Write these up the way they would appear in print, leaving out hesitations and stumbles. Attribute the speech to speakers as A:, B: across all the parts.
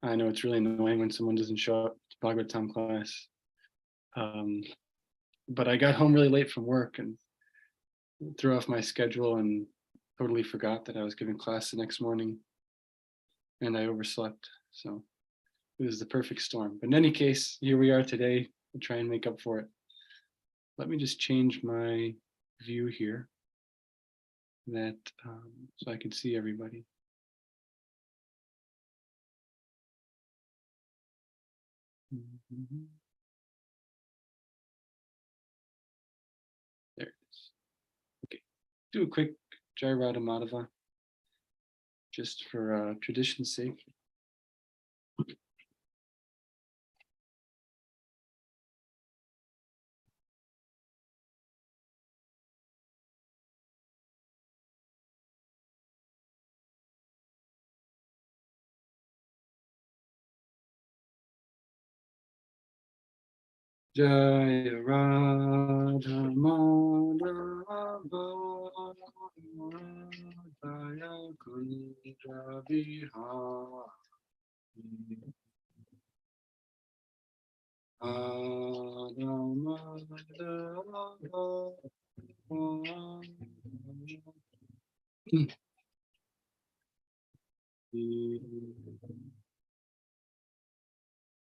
A: I know it's really annoying when someone doesn't show up to Bhagavatam class. But I got home really late from work and threw off my schedule and totally forgot that I was giving class the next morning, and I overslept. So it was the perfect storm. But in any case, here we are today to try and make up for it. Let me just change my view here that so I can see everybody. There it is. Okay, do a quick Jayarada Madhava just for tradition's sake. Jaya Radha Madhava Jaya Kunja Vihari Radha Madhava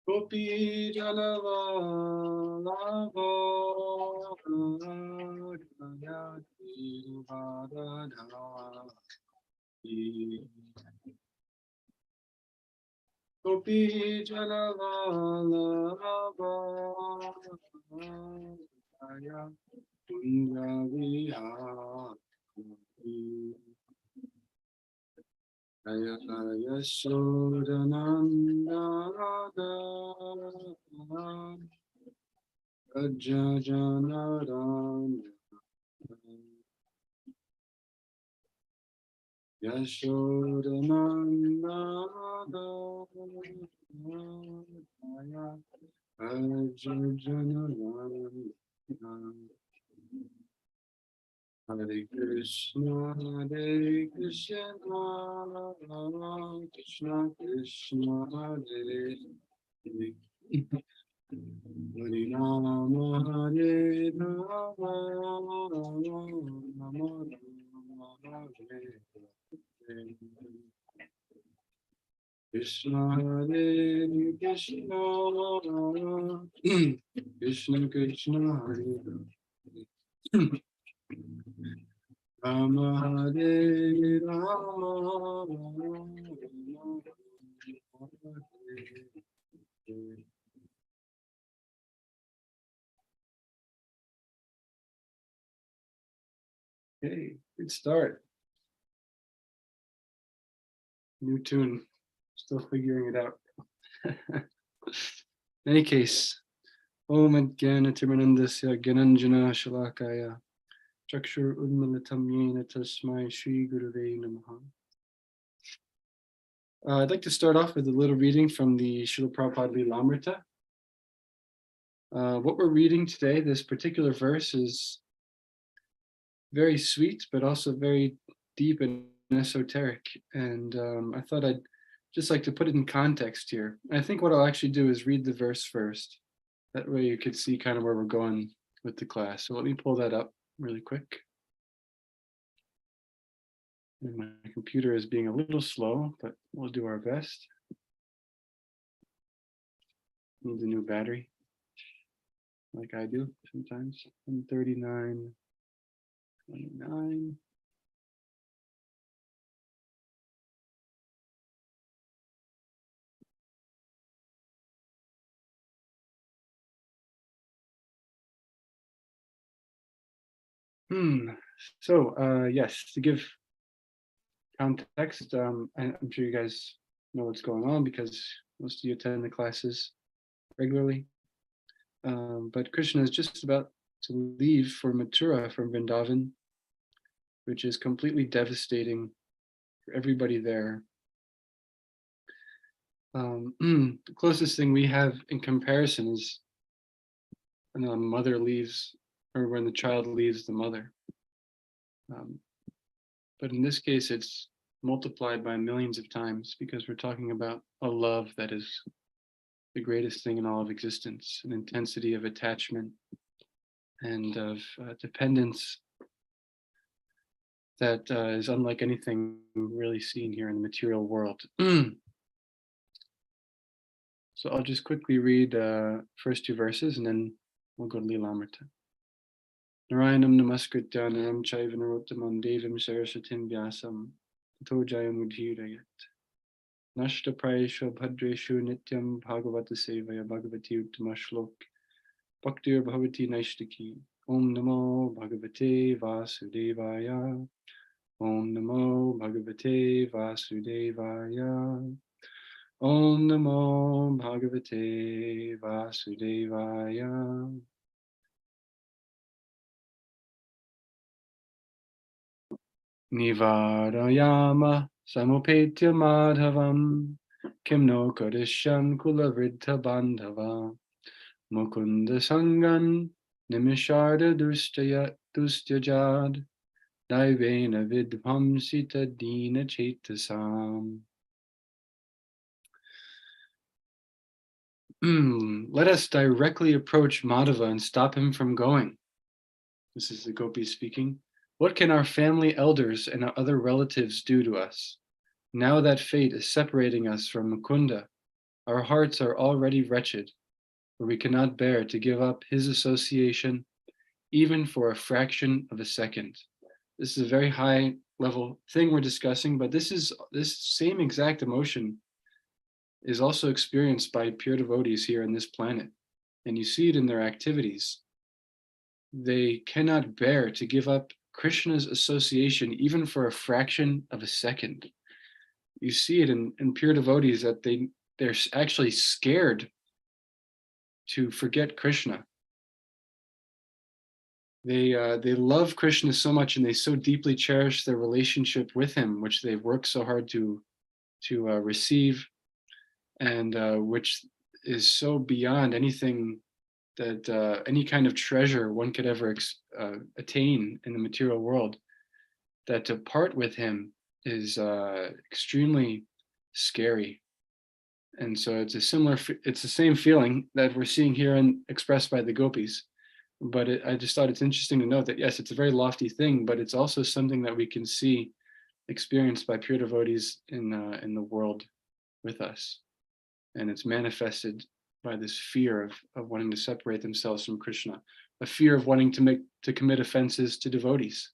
A: Gopi Jalavalava Jayati Radha Gopi Jalavalava Jaya Kunja Vihari Jaya Yashodananda Raja Janarana Yashodananda Raja Janarana Hare Krishna, Hare Krishna, Krishna Krishna, Hare Hare, Hare Rama, Hare Rama, Rama Rama, Hare Hare. Krishna Hare Krishna, Krishna Krishna, Hare Hare. Rama Hare Rama, Rama Hare. Okay, good start. New tune, still figuring it out. In any case, Om Adgyana Timanandasya Gyananjana Shalakaya Chakshur Unmilitam Yena Tasmai Shri Gurave Namaha. I'd like to start off with a little reading from the Srila Prabhupada Lilamrita. What we're reading today, this particular verse, is very sweet, but also very deep and esoteric. And I thought I'd just like to put it in context here. I think what I'll actually do is read the verse first. That way you could see kind of where we're going with the class. So let me pull that up really quick. And my computer is being a little slow, but we'll do our best. Needs a new battery, like I do sometimes. 139, 29. So yes, to give context, I'm sure you guys know what's going on because most of you attend the classes regularly. But Krishna is just about to leave for Mathura from Vrindavan, which is completely devastating for everybody there. The closest thing we have in comparison is when the mother leaves, or when the child leaves the mother. But in this case, it's multiplied by millions of times, because we're talking about a love that is the greatest thing in all of existence, an intensity of attachment and of dependence that is unlike anything really seen here in the material world. So I'll just quickly read first two verses and then we'll go to Lilamrita. Narayanam namaskritya naram chaiva narottamam devam saraswatim vyasam tato jayam udhirayat. Nashta prayeshu bhadreshu nityam bhagavata sevaya bhagavati uttama shlok bhaktir bhavati naishtaki. Om namo bhagavate vasudevaya. Om namo bhagavate vasudevaya. Om namo bhagavate vasudevaya. Nivarayama samupetya madhavam kimno kadishyan kulavriddha bandhava mukunda sangan nimisharda dustyajad daivena vidvamsita dina chetasam. Let us directly approach Madhava and stop him from going. This is the gopis speaking. What can our family elders and our other relatives do to us? Now that fate is separating us from Mukunda, our hearts are already wretched, for we cannot bear to give up his association even for a fraction of a second. This is a very high level thing we're discussing, but this same exact emotion is also experienced by pure devotees here on this planet. And you see it in their activities. They cannot bear to give up Krishna's association even for a fraction of a second. You see it in pure devotees that they're actually scared to forget Krishna. They love Krishna so much and they so deeply cherish their relationship with him, which they've worked so hard to receive, and which is so beyond anything that any kind of treasure one could ever attain in the material world, that to part with him is extremely scary. And so it's the same feeling that we're seeing here and expressed by the gopis. But I just thought it's interesting to note that, yes, it's a very lofty thing, but it's also something that we can see experienced by pure devotees in the world with us. And it's manifested by this fear of wanting to separate themselves from Krishna, a fear of wanting to commit offenses to devotees,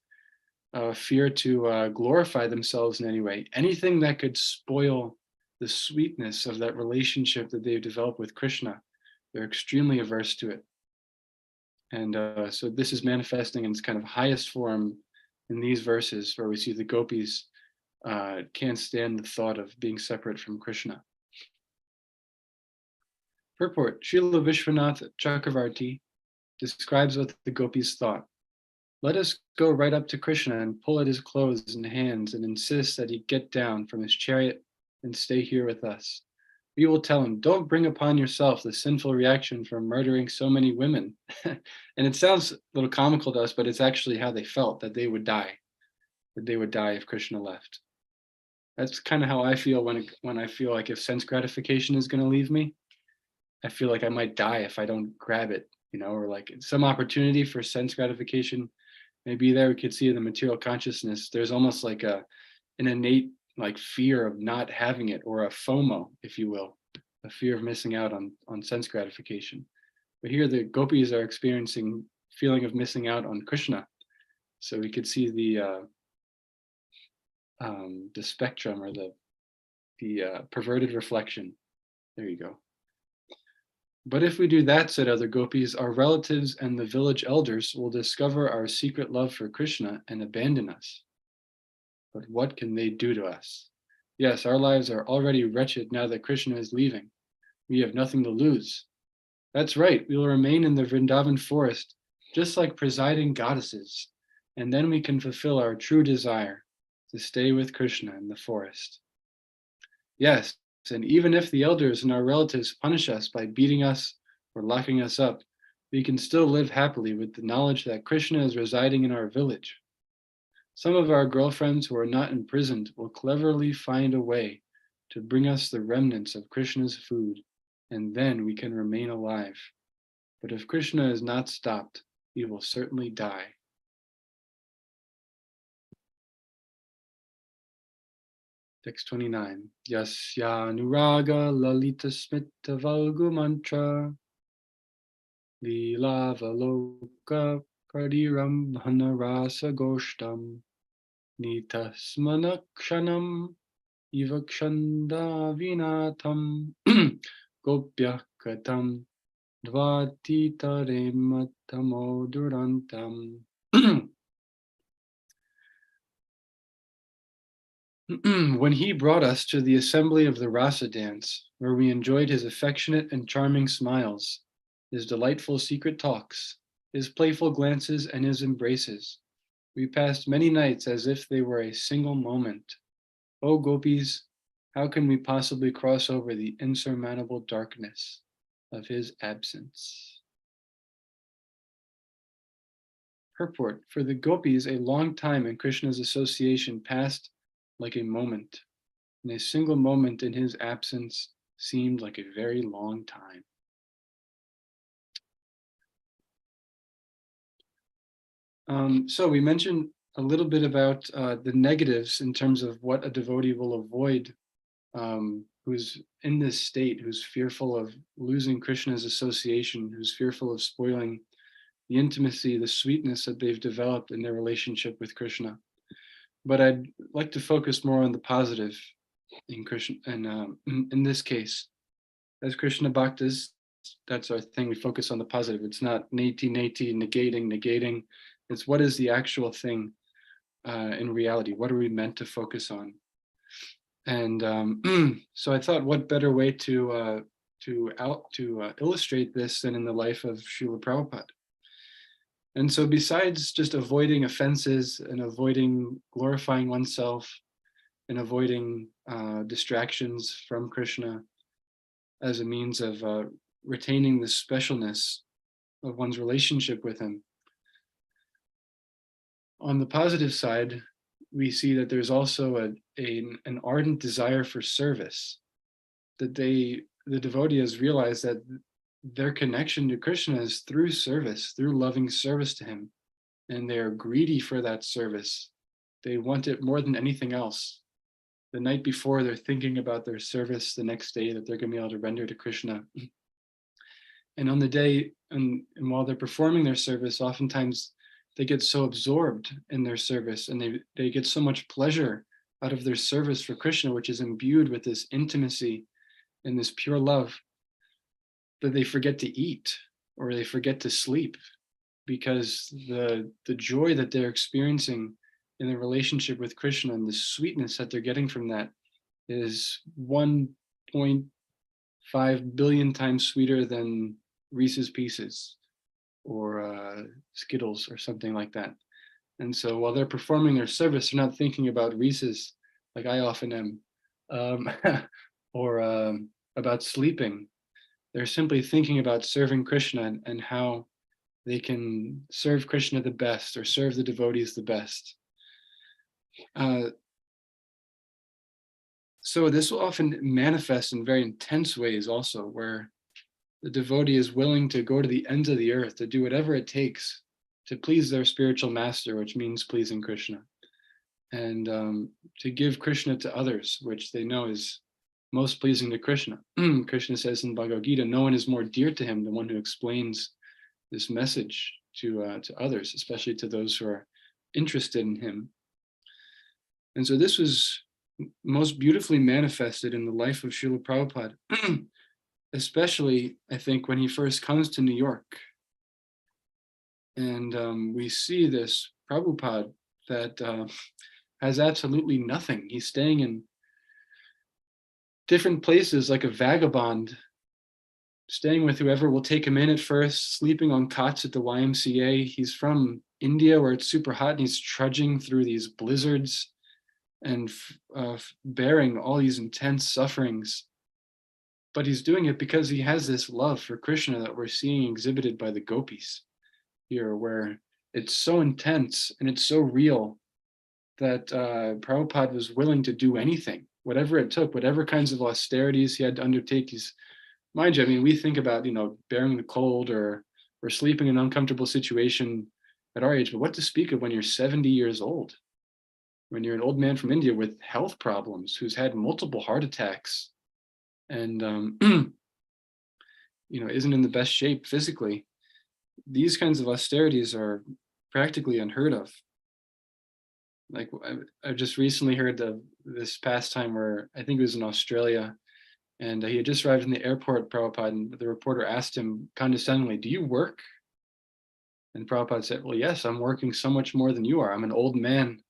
A: a fear to glorify themselves in any way, anything that could spoil the sweetness of that relationship that they've developed with Krishna. They're extremely averse to it. And so this is manifesting in its kind of highest form in these verses, where we see the gopis can't stand the thought of being separate from Krishna. Purport: Srila Vishwanath Chakravarti describes what the gopis thought. Let us go right up to Krishna and pull at his clothes and hands and insist that he get down from his chariot and stay here with us. We will tell him, don't bring upon yourself the sinful reaction from murdering so many women. And it sounds a little comical to us, but it's actually how they felt, that they would die if Krishna left. That's kind of how I feel when I feel like if sense gratification is going to leave me, I feel like I might die if I don't grab it, or like some opportunity for sense gratification may be there. We could see in the material consciousness, there's almost like an innate like fear of not having it, or a FOMO, if you will, a fear of missing out on sense gratification. But here the gopis are experiencing feeling of missing out on Krishna. So we could see the spectrum, or the perverted reflection. There you go. But if we do that, said other gopis, our relatives and the village elders will discover our secret love for Krishna and abandon us. But what can they do to us? Yes, our lives are already wretched now that Krishna is leaving. We have nothing to lose. That's right, we will remain in the Vrindavan forest, just like presiding goddesses, and then we can fulfill our true desire to stay with Krishna in the forest. Yes, and even if the elders and our relatives punish us by beating us or locking us up, we can still live happily with the knowledge that Krishna is residing in our village. Some of our girlfriends who are not imprisoned will cleverly find a way to bring us the remnants of Krishna's food, and then we can remain alive. But if Krishna is not stopped, we will certainly die. Text 29. Yasya Nuraga Lalita Smita Valgu Mantra Lilavaloka Kadiram Bhanarasa Goshtam Nitasmanakshanam Ivakshanda Vinatam Gopya Katam Dvatitarematamo Durantam. When he brought us to the assembly of the rasa dance, where we enjoyed his affectionate and charming smiles, his delightful secret talks, his playful glances, and his embraces, we passed many nights as if they were a single moment. O gopis, how can we possibly cross over the insurmountable darkness of his absence? Purport: for the gopis, a long time in Krishna's association passed like a moment, and a single moment in his absence seemed like a very long time. So we mentioned a little bit about the negatives in terms of what a devotee will avoid, who's in this state, who's fearful of losing Krishna's association, who's fearful of spoiling the intimacy, the sweetness that they've developed in their relationship with Krishna. But I'd like to focus more on the positive in Krishna, and in this case, as Krishna Bhaktas, that's our thing. We focus on the positive. It's not neti, negating. It's what is the actual thing in reality? What are we meant to focus on? And so I thought, what better way to illustrate this than in the life of Srila Prabhupada? And so besides just avoiding offenses and avoiding glorifying oneself and avoiding distractions from Krishna as a means of retaining the specialness of one's relationship with him, on the positive side, we see that there's also an ardent desire for service, that the devotee has realized that their connection to Krishna is through service, through loving service to him. And they're greedy for that service. They want it more than anything else. The night before, they're thinking about their service the next day that they're going to be able to render to Krishna. And on the day, and while they're performing their service, oftentimes they get so absorbed in their service, and they get so much pleasure out of their service for Krishna, which is imbued with this intimacy and this pure love, that they forget to eat or they forget to sleep, because the joy that they're experiencing in the relationship with Krishna and the sweetness that they're getting from that is 1.5 billion times sweeter than Reese's Pieces or Skittles or something like that. And so while they're performing their service, they're not thinking about Reese's like I often am, or about sleeping. They're simply thinking about serving Krishna and how they can serve Krishna the best or serve the devotees the best. So this will often manifest in very intense ways also, where the devotee is willing to go to the ends of the earth to do whatever it takes to please their spiritual master, which means pleasing Krishna, and to give Krishna to others, which they know is most pleasing to Krishna. Krishna says in Bhagavad Gita, no one is more dear to him than one who explains this message to others, especially to those who are interested in him. And so this was most beautifully manifested in the life of Srila Prabhupada, especially, I think, when he first comes to New York. And we see this Prabhupada that has absolutely nothing. He's staying in different places like a vagabond, staying with whoever will take him in at first, sleeping on cots at the YMCA. He's from India where it's super hot and he's trudging through these blizzards and bearing all these intense sufferings. But he's doing it because he has this love for Krishna that we're seeing exhibited by the gopis here, where it's so intense and it's so real that Prabhupada was willing to do anything, whatever it took, whatever kinds of austerities he had to undertake. He's, mind you, I mean, we think about, bearing the cold or sleeping in an uncomfortable situation at our age, but what to speak of when you're 70 years old, when you're an old man from India with health problems, who's had multiple heart attacks and, isn't in the best shape physically. These kinds of austerities are practically unheard of. Like I just recently heard of this past time where I think it was in Australia, and he had just arrived in the airport, Prabhupada, and the reporter asked him condescendingly, "Do you work?" And Prabhupada said, "Well, yes, I'm working so much more than you are. I'm an old man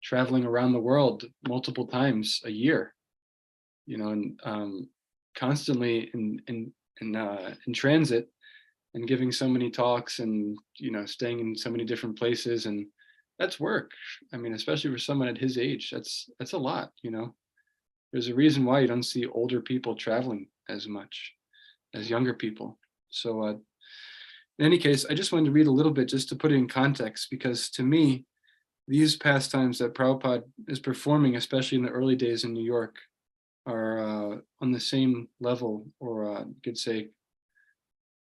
A: traveling around the world multiple times a year, and constantly in transit and giving so many talks and staying in so many different places, and that's work. I mean, especially for someone at his age, that's a lot. There's a reason why you don't see older people traveling as much as younger people. So in any case, I just wanted to read a little bit just to put it in context, because to me, these pastimes that Prabhupada is performing, especially in the early days in New York, are on the same level, or you could say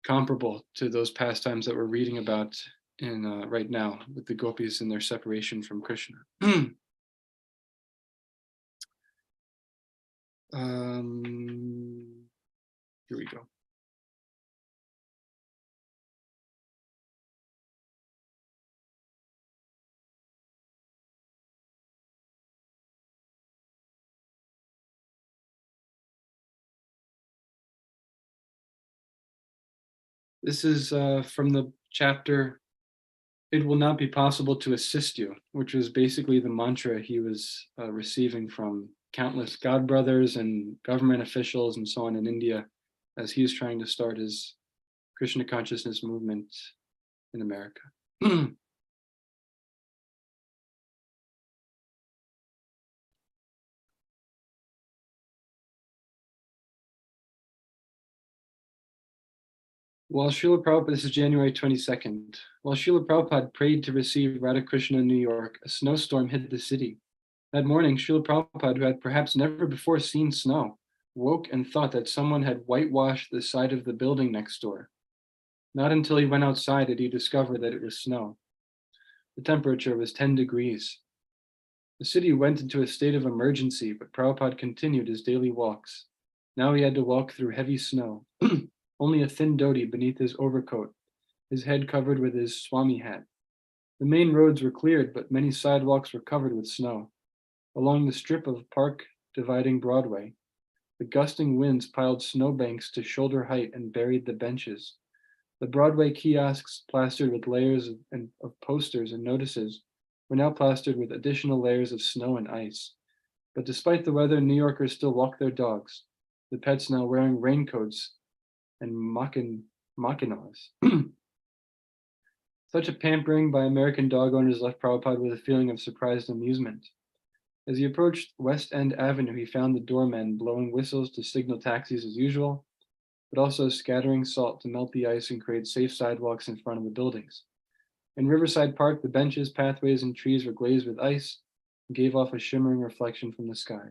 A: comparable to those pastimes that we're reading about in right now with the gopis and their separation from Krishna. Here we go. This is from the chapter, "It will not be possible to assist you," which was basically the mantra he was receiving from countless god brothers and government officials and so on in India, as he was trying to start his Krishna consciousness movement in America. While Srila Prabhupada, this is January 22nd, while Srila Prabhupada prayed to receive Radha Krishna in New York, a snowstorm hit the city. That morning, Srila Prabhupada, who had perhaps never before seen snow, woke and thought that someone had whitewashed the side of the building next door. Not until he went outside did he discover that it was snow. The temperature was 10 degrees. The city went into a state of emergency, but Prabhupada continued his daily walks. Now he had to walk through heavy snow, only a thin dhoti beneath his overcoat, his head covered with his Swami hat. The main roads were cleared, but many sidewalks were covered with snow. Along the strip of park dividing Broadway, the gusting winds piled snowbanks to shoulder height and buried the benches. The Broadway kiosks, plastered with layers of posters and notices, were now plastered with additional layers of snow and ice. But despite the weather, New Yorkers still walk their dogs, the pets now wearing raincoats and mackinaws. Such a pampering by American dog owners left Prabhupada with a feeling of surprised amusement. As he approached West End Avenue, he found the doormen blowing whistles to signal taxis as usual, but also scattering salt to melt the ice and create safe sidewalks in front of the buildings. In Riverside Park, the benches, pathways, and trees were glazed with ice and gave off a shimmering reflection from the sky.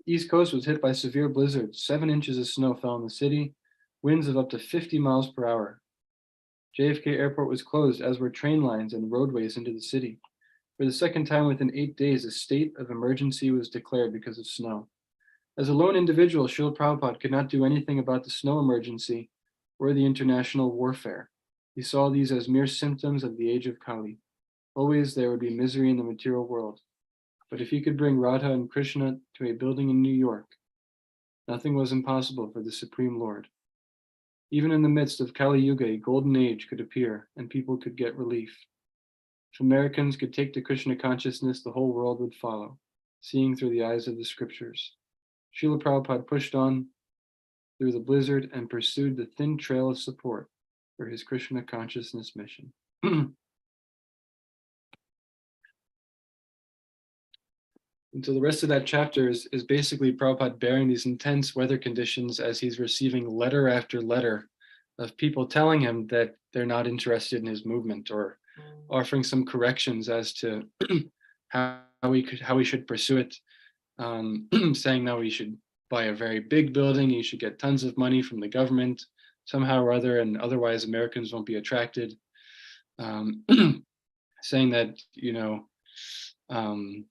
A: The East Coast was hit by severe blizzards. 7 inches of snow fell in the city, winds of up to 50 miles per hour. JFK Airport was closed, as were train lines and roadways into the city. For the second time within 8 days, a state of emergency was declared because of snow. As a lone individual, Srila Prabhupada could not do anything about the snow emergency or the international warfare. He saw these as mere symptoms of the age of Kali. Always there would be misery in the material world. But if he could bring Radha and Krishna to a building in New York, nothing was impossible for the Supreme Lord. Even in the midst of Kali Yuga, a golden age could appear and people could get relief. If Americans could take to Krishna consciousness, the whole world would follow, seeing through the eyes of the scriptures. Srila Prabhupada pushed on through the blizzard and pursued the thin trail of support for his Krishna consciousness mission. And so the rest of that chapter is basically Prabhupada bearing these intense weather conditions as he's receiving letter after letter of people telling him that they're not interested in his movement, or offering some corrections as to how we should pursue it, saying that we should buy a very big building, you should get tons of money from the government somehow or other, and otherwise Americans won't be attracted. Um, saying that, um,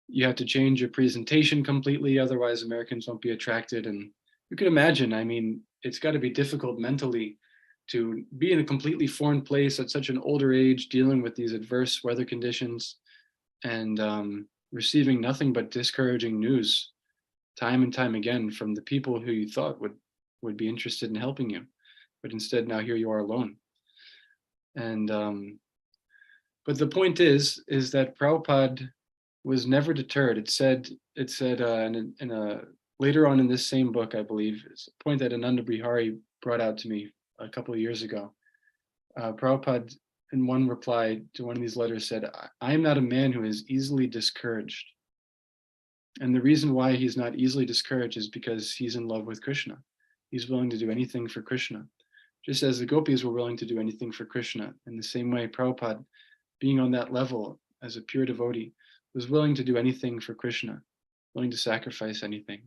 A: you have to change your presentation completely, otherwise Americans won't be attracted. And you can imagine, I mean, it's got to be difficult mentally to be in a completely foreign place at such an older age, dealing with these adverse weather conditions, and receiving nothing but discouraging news time and time again from the people who you thought would be interested in helping you, but instead now here you are alone. And but the point is that Prabhupada was never deterred. It said in a later on in this same book, I believe, it's a point that Ananda Brihari brought out to me a couple of years ago. Prabhupada, in one reply to one of these letters, said, I am not a man who is easily discouraged. And the reason why he's not easily discouraged is because he's in love with Krishna. He's willing to do anything for Krishna. Just as the gopis were willing to do anything for Krishna. In the same way, Prabhupada, being on that level as a pure devotee, was willing to do anything for Krishna, willing to sacrifice anything.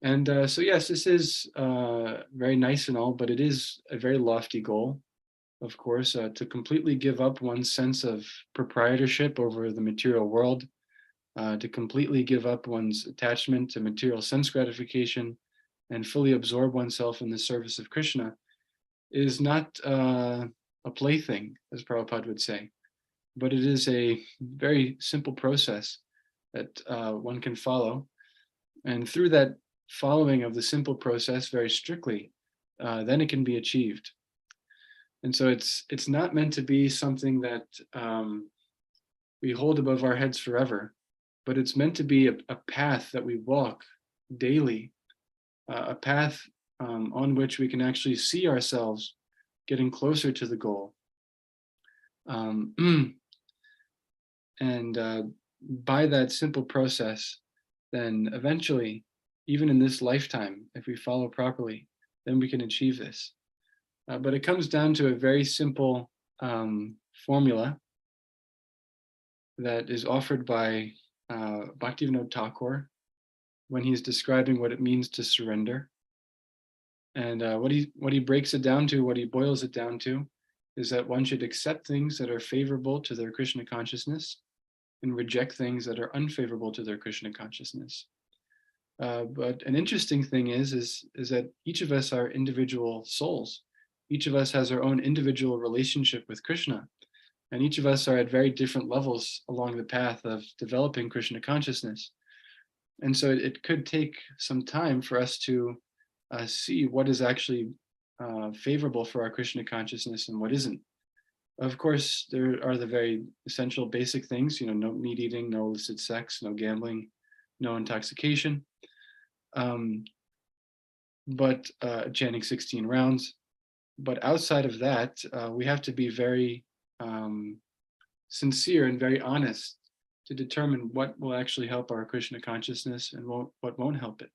A: And so yes, this is very nice and all, but it is a very lofty goal, of course, to completely give up one's sense of proprietorship over the material world, to completely give up one's attachment to material sense gratification and fully absorb oneself in the service of Krishna is not a plaything, as Prabhupada would say, but it is a very simple process that one can follow. And through that following of the simple process very strictly, then it can be achieved. And so it's not meant to be something that we hold above our heads forever, but it's meant to be a path that we walk daily, a path on which we can actually see ourselves getting closer to the goal. And by that simple process, then eventually, even in this lifetime, if we follow properly, then we can achieve this. But it comes down to a very simple formula that is offered by Bhaktivinoda Thakur when he's describing what it means to surrender. And what he breaks it down to, what he boils it down to, is that one should accept things that are favorable to their Krishna consciousness and reject things that are unfavorable to their Krishna consciousness. But an interesting thing is that each of us are individual souls. Each of us has our own individual relationship with Krishna. And each of us are at very different levels along the path of developing Krishna consciousness. And so it could take some time for us to see what is actually favorable for our Krishna consciousness and what isn't. Of course, there are the very essential basic things, no meat eating, no illicit sex, no gambling, no intoxication, but chanting 16 rounds. But outside of that, we have to be very sincere and very honest to determine what will actually help our Krishna consciousness and what won't help it.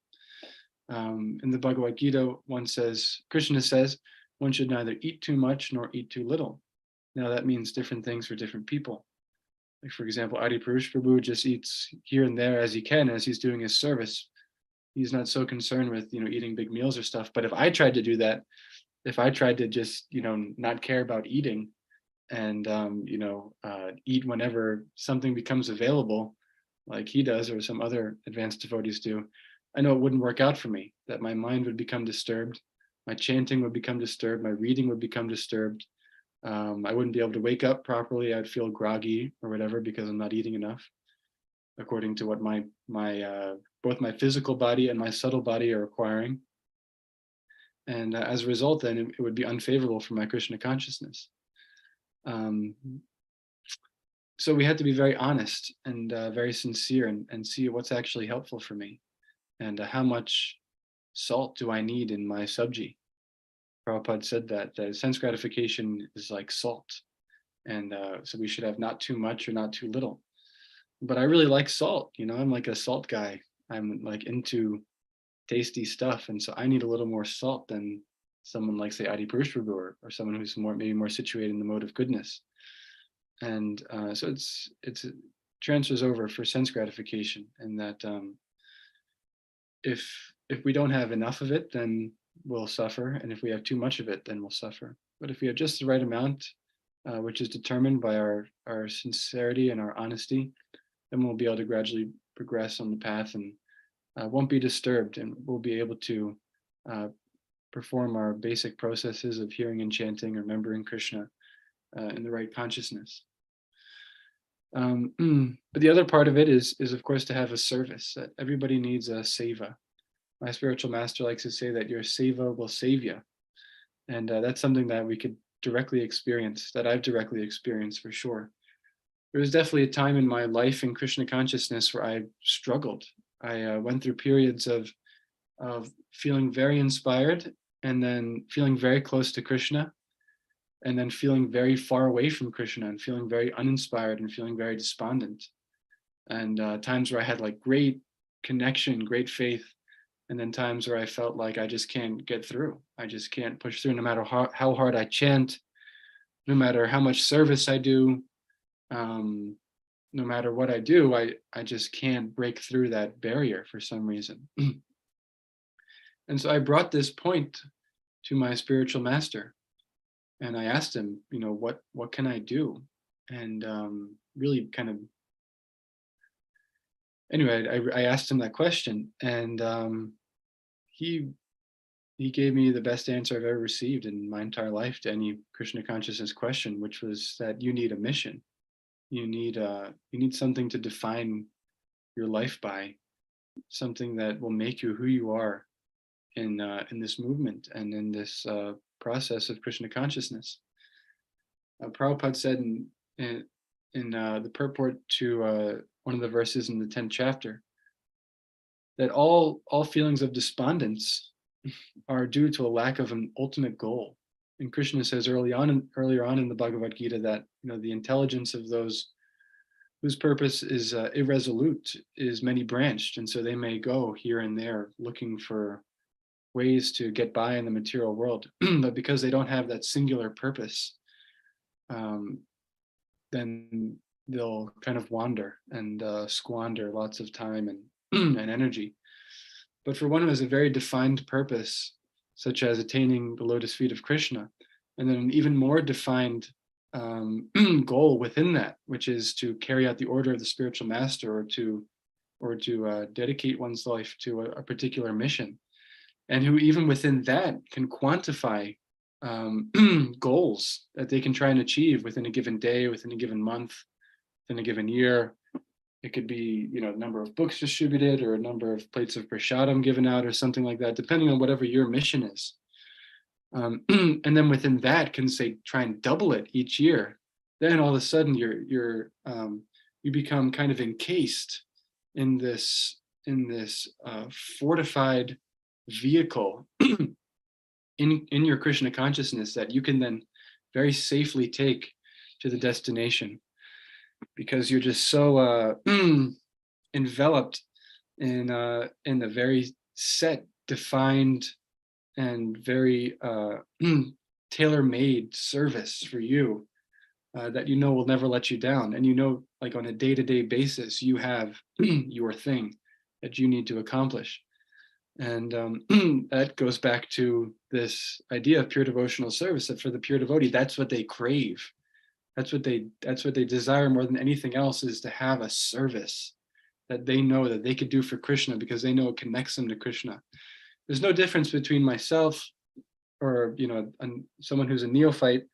A: In the Bhagavad Gita, Krishna says, one should neither eat too much nor eat too little. Now that means different things for different people. Like for example, Adi Purush Prabhu just eats here and there as he can, as he's doing his service. He's not so concerned with, eating big meals or stuff. But if I tried to do that, if I tried to just, not care about eating and, eat whenever something becomes available, like he does, or some other advanced devotees do, I know it wouldn't work out for me, that my mind would become disturbed, my chanting would become disturbed, my reading would become disturbed. I wouldn't be able to wake up properly. I'd feel groggy or whatever because I'm not eating enough, according to what my both my physical body and my subtle body are requiring. And as a result, then it would be unfavorable for my Krishna consciousness. So we have to be very honest and very sincere and see what's actually helpful for me, and how much salt do I need in my sabji. Prabhupada said that sense gratification is like salt, and so we should have not too much or not too little. But I really like salt, I'm like a salt guy. I'm like into tasty stuff, and so I need a little more salt than someone like, say, Adipurush Prabhu, or someone who's maybe more situated in the mode of goodness. And so it transfers over for sense gratification, and that if we don't have enough of it, then we'll suffer, and if we have too much of it, then we'll suffer. But if we have just the right amount, which is determined by our sincerity and our honesty, then we'll be able to gradually progress on the path, and won't be disturbed, and we'll be able to perform our basic processes of hearing and chanting, remembering Krishna in the right consciousness. But the other part of it is of course to have a service. That everybody needs a seva. My spiritual master likes to say that your seva will save you, and that's something that we could directly experience. That I've directly experienced for sure. There was definitely a time in my life in Krishna consciousness where I struggled. I went through periods of feeling very inspired, and then feeling very close to Krishna, and then feeling very far away from Krishna, and feeling very uninspired, and feeling very despondent. And times where I had like great connection, great faith, and then times where I felt like I just can't get through. I just can't push through, no matter how hard I chant, no matter how much service I do, no matter what I do, I just can't break through that barrier for some reason. And so I brought this point to my spiritual master, and I asked him, what can I do? And really kind of, anyway, I asked him that question, and he gave me the best answer I've ever received in my entire life to any Krishna consciousness question, which was that you need a mission. You need something to define your life by, something that will make you who you are in this movement and in this process of Krishna consciousness. Prabhupada said in the purport to one of the verses in the 10th chapter that all feelings of despondence are due to a lack of an ultimate goal. And Krishna says earlier on in the Bhagavad Gita that the intelligence of those whose purpose is irresolute is many branched, and so they may go here and there looking for ways to get by in the material world, but because they don't have that singular purpose, then they'll kind of wander and squander lots of time and and energy. But for one who has a very defined purpose, such as attaining the lotus feet of Krishna, and then an even more defined goal within that, which is to carry out the order of the spiritual master, or to dedicate one's life to a particular mission, and who even within that can quantify goals that they can try and achieve within a given day, within a given month, within a given year. It could be, number of books distributed, or a number of plates of prasadam given out, or something like that, depending on whatever your mission is. And then within that can say, try and double it each year. Then all of a sudden you become kind of encased in this fortified vehicle in your Krishna consciousness that you can then very safely take to the destination, because you're just so enveloped in the very set, defined, and very tailor-made service for you that will never let you down. And like on a day-to-day basis, you have your thing that you need to accomplish. And that goes back to this idea of pure devotional service, that for the pure devotee, that's what they crave. That's what they desire more than anything else, is to have a service that they know that they could do for Krishna, because they know it connects them to Krishna. There's no difference between myself or someone who's a neophyte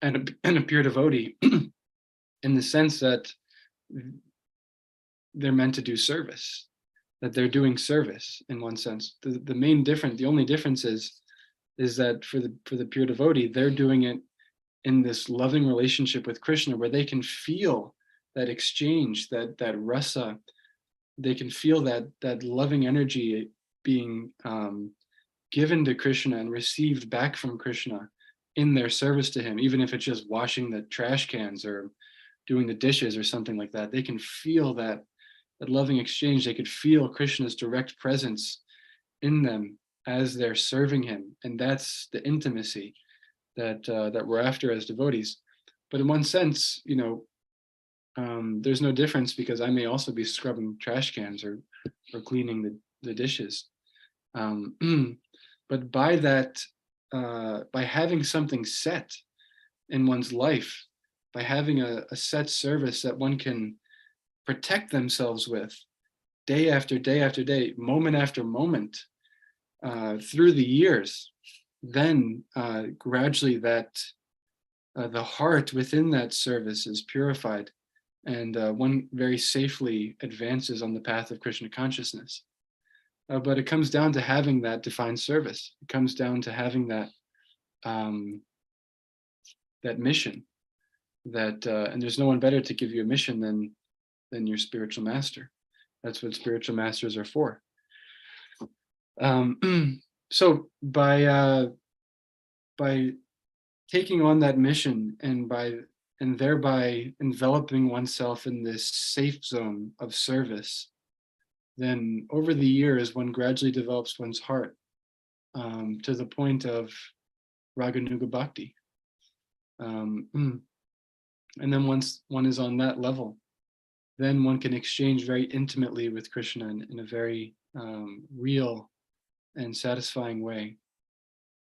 A: and a pure devotee in the sense that they're meant to do service, that they're doing service in one sense. The only difference is that for the pure devotee, they're doing it in this loving relationship with Krishna, where they can feel that exchange, that rasa. They can feel that loving energy being given to Krishna and received back from Krishna in their service to him, even if it's just washing the trash cans or doing the dishes or something like that. They can feel that loving exchange. They could feel Krishna's direct presence in them as they're serving him. And that's the intimacy that we're after as devotees. But in one sense, there's no difference, because I may also be scrubbing trash cans or cleaning the dishes. But by that, by having something set in one's life, by having a set service that one can protect themselves with day after day after day, moment after moment, through the years, then gradually that the heart within that service is purified, and one very safely advances on the path of Krishna consciousness. But it comes down to having that defined service. It comes down to having that that mission. And there's no one better to give you a mission than your spiritual master. That's what spiritual masters are for. So by taking on that mission, and thereby enveloping oneself in this safe zone of service, then over the years one gradually develops one's heart to the point of Raganuga Bhakti. And then once one is on that level, then one can exchange very intimately with Krishna in a very real and satisfying way.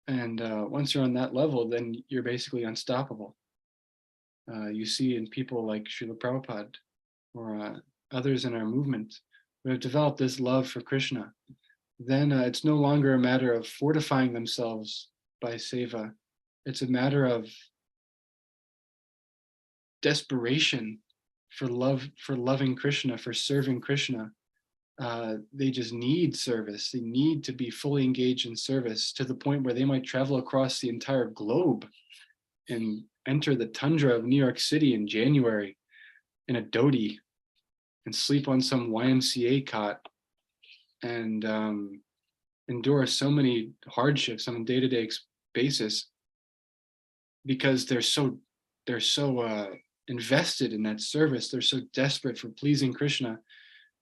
A: And once you're on that level, then you're basically unstoppable. You see in people like Srila Prabhupada or others in our movement who have developed this love for Krishna, then it's no longer a matter of fortifying themselves by seva. It's a matter of desperation for love, for loving Krishna, for serving Krishna. They just need service. They need to be fully engaged in service, to the point where they might travel across the entire globe and enter the tundra of New York City in January in a dhoti and sleep on some YMCA cot and endure so many hardships on a day-to-day basis, because they're so invested in that service. They're so desperate for pleasing Krishna.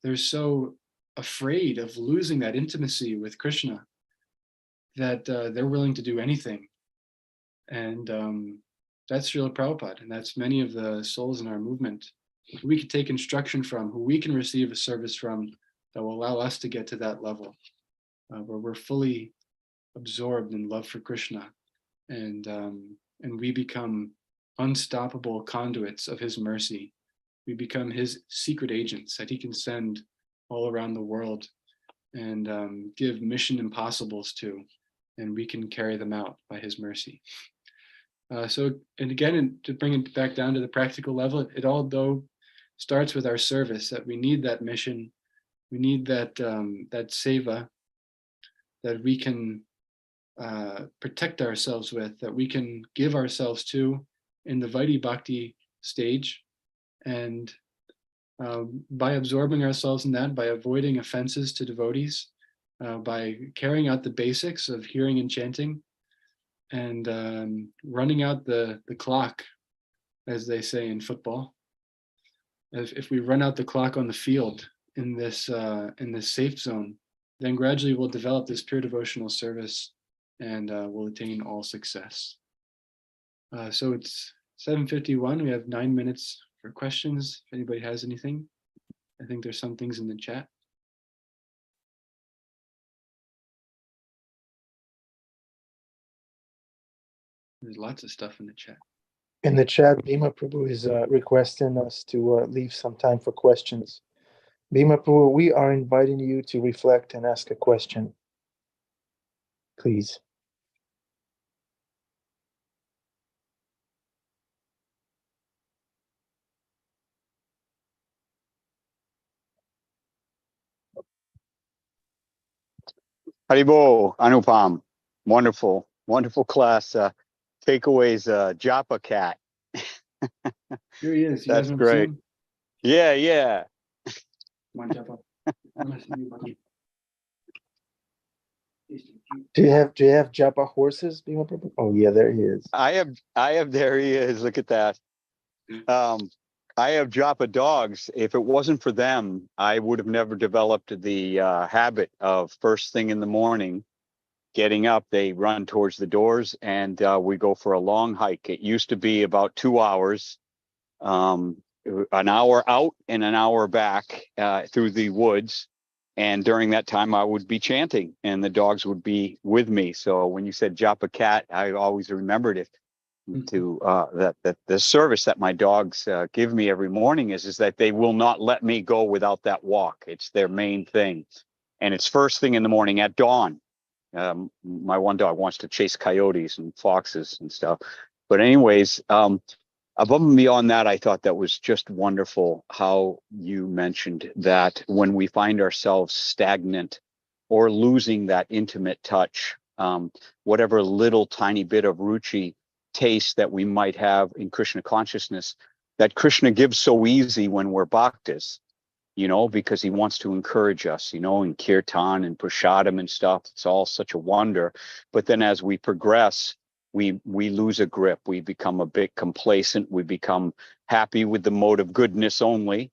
A: They're so afraid of losing that intimacy with Krishna that they're willing to do anything. And that's Srila Prabhupada, and that's many of the souls in our movement who we could take instruction from, who we can receive a service from, that will allow us to get to that level where we're fully absorbed in love for Krishna, and we become unstoppable conduits of his mercy. We become his secret agents that he can send all around the world and give mission impossibles to, and we can carry them out by his mercy. And again, to bring it back down to the practical level, it all though starts with our service, that we need that mission, we need that seva that we can protect ourselves with, that we can give ourselves to in the Vaidhi Bhakti stage. And by absorbing ourselves in that, by avoiding offenses to devotees, by carrying out the basics of hearing and chanting, and running out the clock, as they say in football. If we run out the clock on the field in this safe zone, then gradually we'll develop this pure devotional service, and we'll attain all success. So it's 7:51. We have 9 minutes for questions. If anybody has anything, I think there's some things in the chat. There's lots of stuff in the chat.
B: In the chat, Bhima Prabhu is requesting us to leave some time for questions. Bhima Prabhu, we are inviting you to reflect and ask a question. Please.
C: Haribol, Anupam. Wonderful, wonderful class. Takeaways, Japa cat.
A: Here he is. You
C: That's
A: guys
C: great. Yeah.
A: Come on, Japa.
B: Do you have Japa horses, Bhima Prabhu? Oh yeah, there he is.
C: I have. There he is. Look at that. I have Japa dogs. If it wasn't for them, I would have never developed the habit of first thing in the morning getting up, they run towards the doors, and we go for a long hike. It used to be about 2 hours, an hour out and an hour back through the woods. And during that time, I would be chanting, and the dogs would be with me. So when you said Japa cat, I always remembered it. To that the service that my dogs give me every morning is that they will not let me go without that walk. It's their main thing, and it's first thing in the morning at dawn. My one dog wants to chase coyotes and foxes and stuff, but anyways, above and beyond that, I thought that was just wonderful how you mentioned that when we find ourselves stagnant or losing that intimate touch, whatever little tiny bit of ruchi taste that we might have in Krishna consciousness, that Krishna gives so easy when we're bhaktas, because he wants to encourage us, in kirtan and prasadam and stuff. It's all such a wonder. But then as we progress, we lose a grip. We become a bit complacent. We become happy with the mode of goodness only.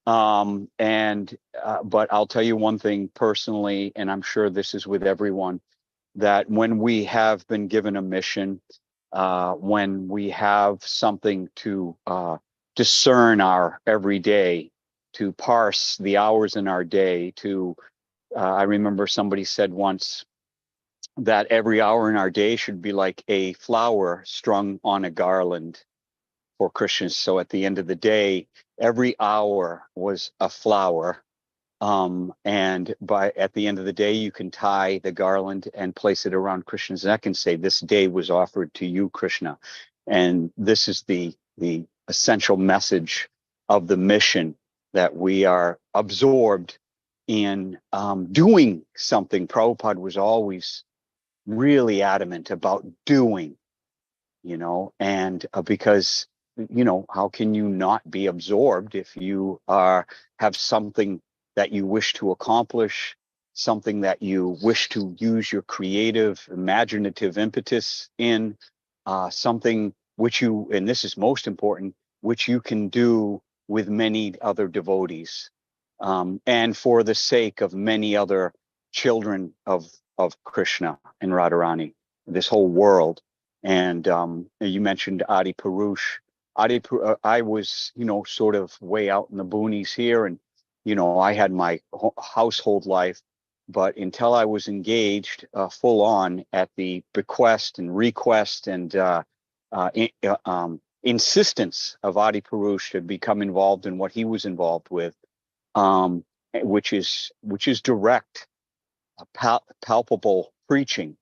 C: But I'll tell you one thing personally, and I'm sure this is with everyone, that when we have been given a mission, when we have something to discern our everyday, to parse the hours in our day, I remember somebody said once that every hour in our day should be like a flower strung on a garland for Christians. So at the end of the day, every hour was a flower. And at the end of the day, you can tie the garland and place it around Krishna's neck and say, this day was offered to you, Krishna. And this is the essential message of the mission, that we are absorbed in doing something. Prabhupada was always really adamant about doing, and because, how can you not be absorbed if you have something that you wish to accomplish, something that you wish to use your creative, imaginative impetus in, something which you, and this is most important, which you can do with many other devotees, and for the sake of many other children of Krishna and Radharani, this whole world. And you mentioned Adi Purush. I was, sort of way out in the boonies here, and I had my household life, but until I was engaged full on at the bequest and request and insistence of Adi Purush to become involved in what he was involved with, which is direct, palpable preaching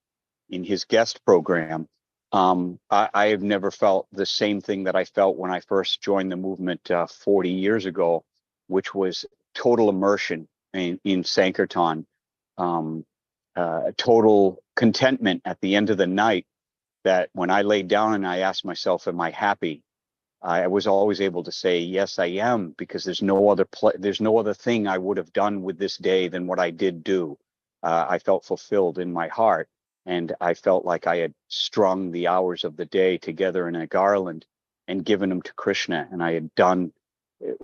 C: in his guest program. I have never felt the same thing that I felt when I first joined the movement 40 years ago, which was total immersion in Sankirtan, total contentment at the end of the night, that when I laid down and I asked myself, am I happy? I was always able to say, yes, I am, because there's no other thing I would have done with this day than what I did do. I felt fulfilled in my heart, and I felt like I had strung the hours of the day together in a garland and given them to Krishna, and I had done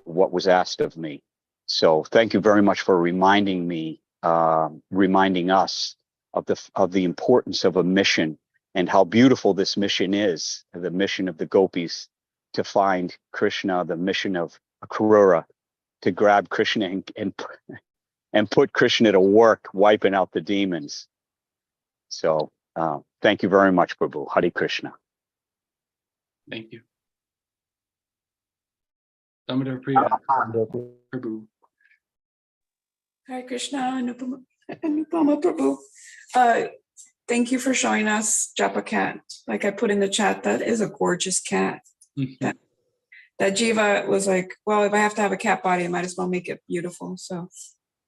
C: what was asked of me. So thank you very much for reminding me, reminding us of the importance of a mission, and how beautiful this mission is, the mission of the gopis to find Krishna, the mission of Akrura to grab Krishna and put Krishna to work, wiping out the demons. So thank you very much, Prabhu. Hare Krishna.
A: Thank you. Damodar Priya, Prabhu.
D: Hare Krishna, Anupama Prabhu. Thank you for showing us Japa cat. Like I put in the chat, that is a gorgeous cat.
A: Mhm.
D: That Jiva was like, well, if I have to have a cat body, I might as well make it beautiful. So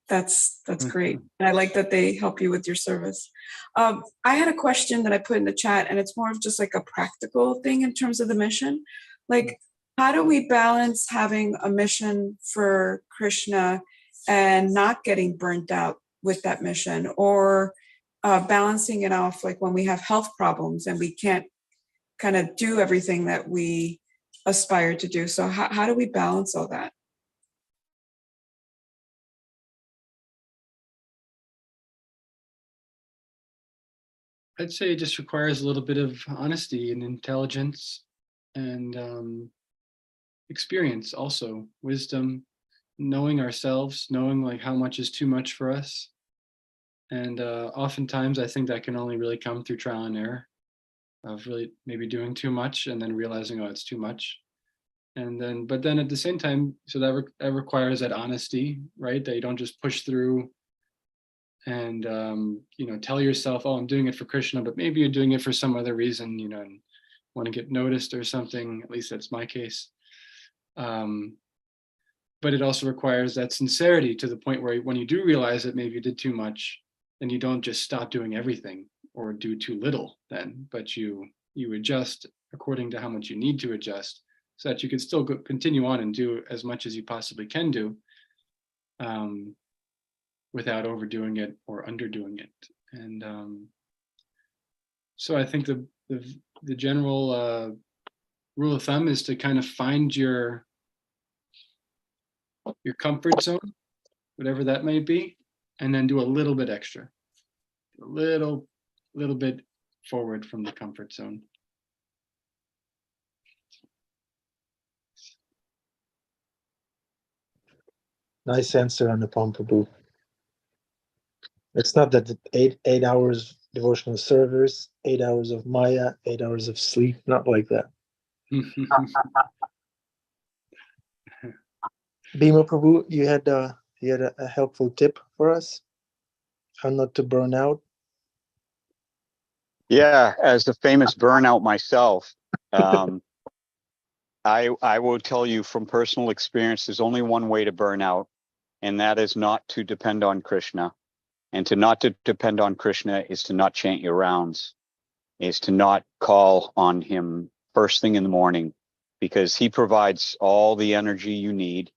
D: that's great. And I like that they help you with your service. I had a question that I put in the chat, and it's more of just like a practical thing in terms of the mission. Like, how do we balance having a mission for Krishna and not getting burnt out with that mission, or balancing it off, like when we have health problems and we can't kind of do everything that we aspire to do? So how do we balance all that?
A: I'd say it just requires a little bit of honesty and intelligence and experience, also wisdom, knowing ourselves, knowing like how much is too much for us. And oftentimes I think that can only really come through trial and error of really maybe doing too much and then realizing, oh, it's too much. And then, but then at the same time, so that requires that honesty, right? That you don't just push through and tell yourself, oh, I'm doing it for Krishna, but maybe you're doing it for some other reason, and want to get noticed or something. At least that's my case. But it also requires that sincerity to the point where when you do realize that maybe you did too much, then you don't just stop doing everything or do too little then, but you adjust according to how much you need to adjust so that you can still continue on and do as much as you possibly can do without overdoing it or underdoing it. And so I think the general rule of thumb is to kind of find your comfort zone, whatever that may be, and then do a little bit extra, a little bit forward from the comfort zone.
B: Nice answer, Anupama Prabhu. It's not that 8 hours devotional service, 8 hours of Maya, 8 hours of sleep, not like that. Bhima Prabhu, you had a helpful tip for us, how not to burn out.
C: Yeah, as a famous burnout myself, I will tell you from personal experience, there's only one way to burn out, and that is not to depend on Krishna. And to not to depend on Krishna is to not chant your rounds, is to not call on him first thing in the morning, because he provides all the energy you need.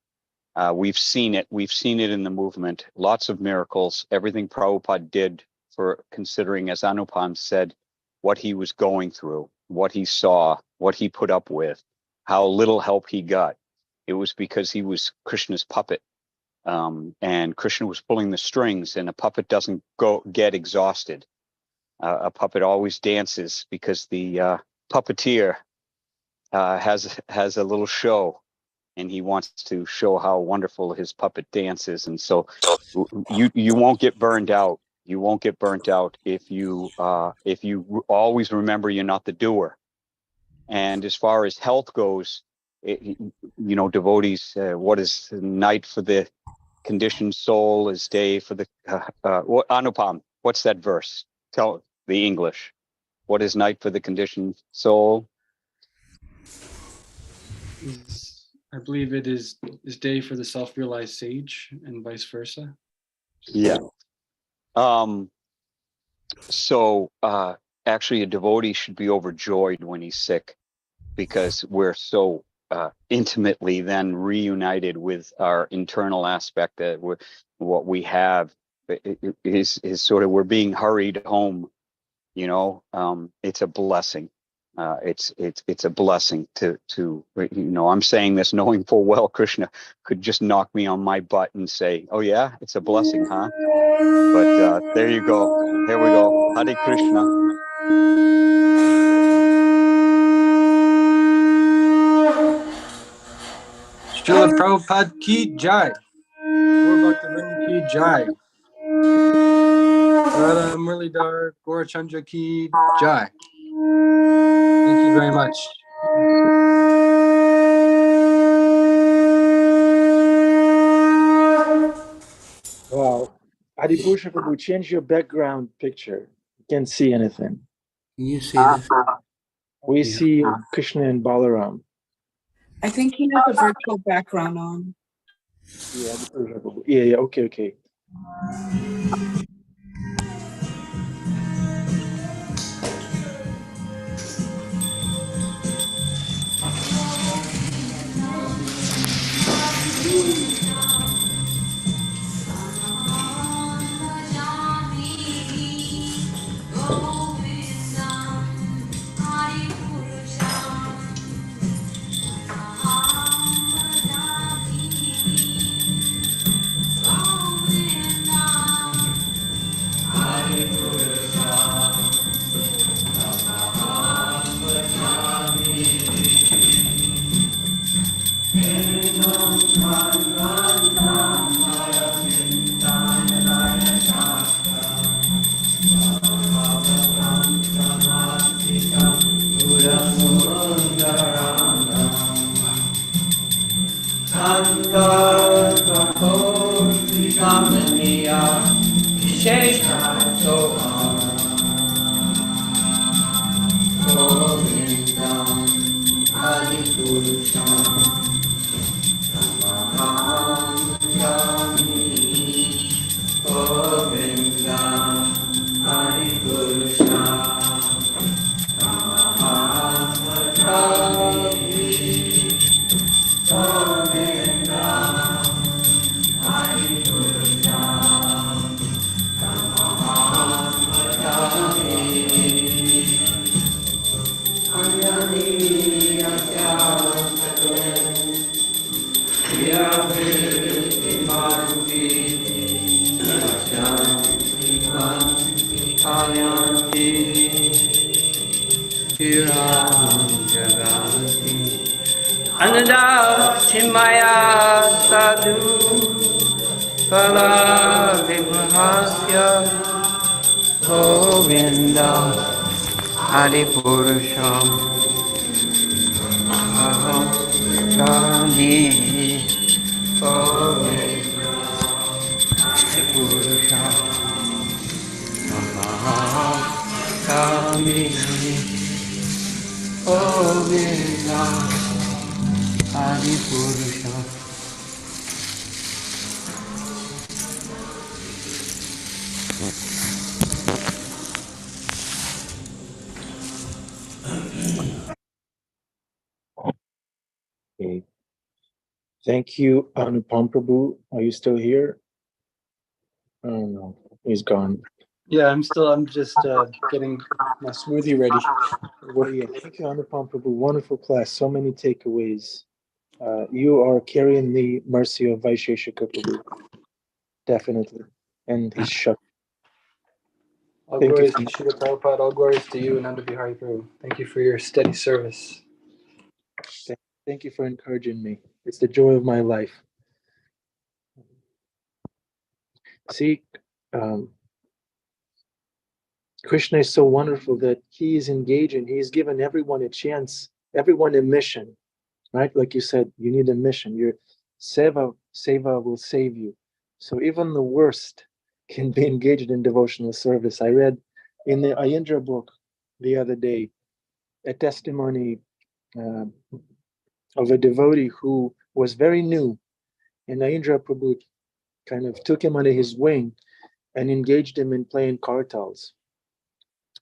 C: We've seen it in the movement, lots of miracles, everything Prabhupada did for considering, as Anupam said, what he was going through, what he saw, what he put up with, how little help he got. It was because he was Krishna's puppet. And Krishna was pulling the strings, and a puppet doesn't get exhausted. A puppet always dances because the puppeteer has a little show, and he wants to show how wonderful his puppet dances. And so you won't get burned out. You won't get burnt out if you always remember you're not the doer. And as far as health goes, devotees, what is night for the conditioned soul is day for the Anupam, what's that verse? Tell the English. What is night for the conditioned soul?
A: I believe it is day for the self-realized sage, and vice versa.
C: Yeah. So actually a devotee should be overjoyed when he's sick, because we're so intimately then reunited with our internal aspect, that what we have is sort of, we're being hurried home. It's a blessing. It's a blessing to I'm saying this knowing full well Krishna could just knock me on my butt and say, oh yeah, it's a blessing, huh? But there you go. There we go. Hare Krishna.
A: Srila Prabhupada ki jai. Gaur Bhaktivinoda ki jai. Radha Murlidhar Gaurachandra ki jai. Thank you very much.
B: Wow. Adipusha Prabhu, change your background picture. You can't see anything.
E: Can you see this?
B: We see Krishna and Balaram.
D: I think he has a virtual background on.
B: Yeah, Adipusha Prabhu. Yeah, okay.
E: Ananda Chimaya Sadhu Pala Vibhasya Govinda Adi Purusham Aham Kani Govinda Adi Purusham Aham Kani Govinda Adi Purusham.
B: Okay. Thank you, Anupam Prabhu. Are you still here? Oh no, he's gone.
A: Yeah, I'm just getting my smoothie ready.
B: Well, yeah, thank you, Anupam Prabhu. Wonderful class. So many takeaways. You are carrying the mercy of Vaisheshika Prabhu. Definitely. And his Shakti.
A: All
B: Thank you.
A: glories to Srila Prabhupada, all glories to you and Nanda Bihari Prabhu. Thank you for your steady service.
B: Thank you for encouraging me. It's the joy of my life. See, Krishna is so wonderful that he is engaging. He's given everyone a chance, everyone a mission, right? Like you said, you need a mission. Your seva will save you. So even the worst can be engaged in devotional service. I read in the Ayendra book the other day a testimony of a devotee who was very new, and Ayendra Prabhu kind of took him under his wing and engaged him in playing kartals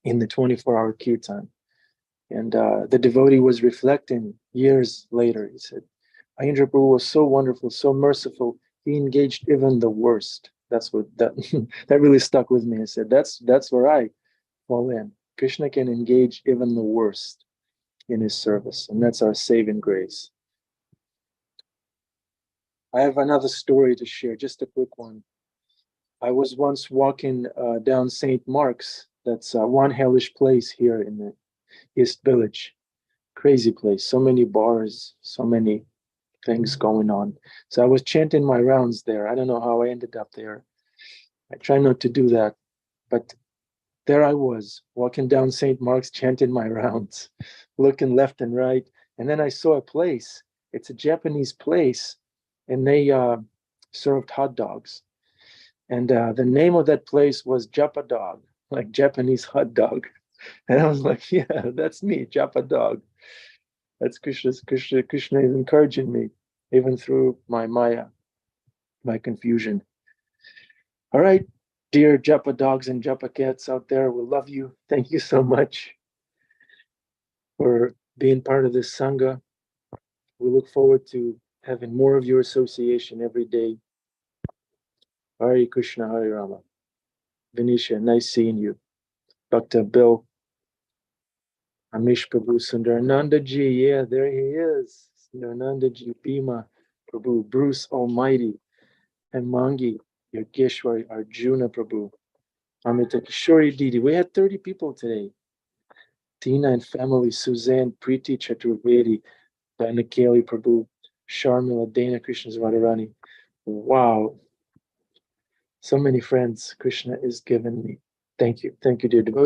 B: in the 24-hour kirtan. And the devotee was reflecting years later. He said, Ayendra Prabhu was so wonderful, so merciful. He engaged even the worst. That's what that that really stuck with me. I said, that's where I fall in. Krishna can engage even the worst in his service, and that's our saving grace. I have another story to share, just a quick one. I was once walking down St. Mark's. That's one hellish place here in the East Village. Crazy place. So many bars, so many things going on. So I was chanting my rounds there. I don't know how I ended up there. I try not to do that. But there I was, walking down St. Mark's, chanting my rounds, looking left and right. And then I saw a place. It's a Japanese place. And they served hot dogs. And the name of that place was Japa Dog, like Japanese hot dog. And I was like, yeah, that's me, Japa Dog. That's Krishna is encouraging me, even through my Maya, my confusion. All right, dear Japa dogs and Japa cats out there, we love you. Thank you so much for being part of this Sangha. We look forward to having more of your association every day. Hare Krishna, Hare Rama. Venetia, nice seeing you. Dr. Bill, Amish Prabhu, Sundarananda Ji, yeah, there he is. Sundarananda Ji, Bhima Prabhu, Bruce Almighty, and Mangi, Yogeshwari, Arjuna Prabhu, Amrita Kishori Didi. We had 30 people today. Tina and family, Suzanne, Preeti Chaturvedi, Nikali Prabhu, Sharmila, Dana, Krishna's Radharani. Wow. So many friends Krishna is giving me. Thank you. Thank you, dear devotees.